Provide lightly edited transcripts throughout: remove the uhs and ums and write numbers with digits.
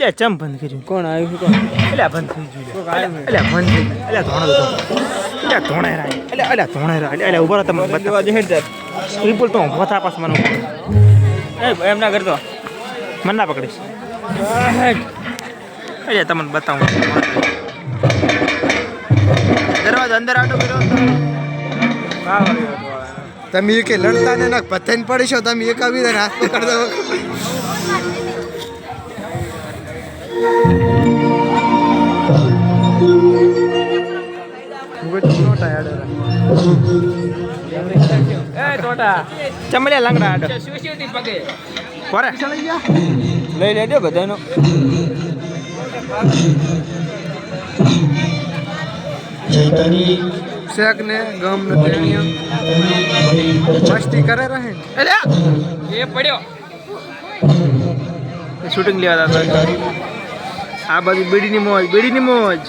એટલે ચમ બંધ કર્યું કોણ આવ્યું કોણ એટલે બંધ થઈ ગયું એટલે બંધ થઈ ગયું એટલે ધોણો એટલે ધોણેરા એટલે ધોણેરા એટલે ઉભો રહો તમે બતાવા દે હેડ વિપુલ તો ઉભો થા પાસ મને એમ ના કરતો મને ના પકડીશ એટલે તમને બતાવું દરવાજો અંદર આટો કર્યો તમે કે લડતા ને ના પથ્થન પડીશો તમે એક આવી દે હાથ પકડ દો ચમલિયા લંગડા આડો કોરે લઈ લેજો બધાનો શેક ને ગમ ને મસ્તી કરે રહે એટલે એ પડ્યો શૂટિંગ લેવા હતા આ બાજુ બીડીની મોજ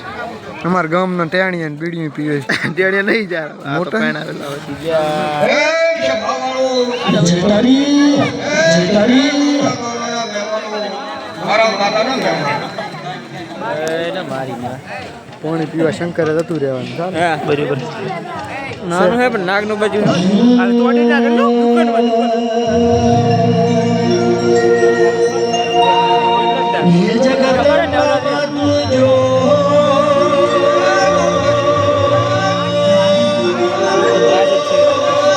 અમાર ગામ નો ટેણીયા ને બીડી પીવે છે ટેણીયા નહીં જા મોટા પાણી પીવા શંકરે જતું રહેવાનું ચાલે બરાબર નાનું હે પણ નાગ નું બાજુ તોડી નાખે દુકાન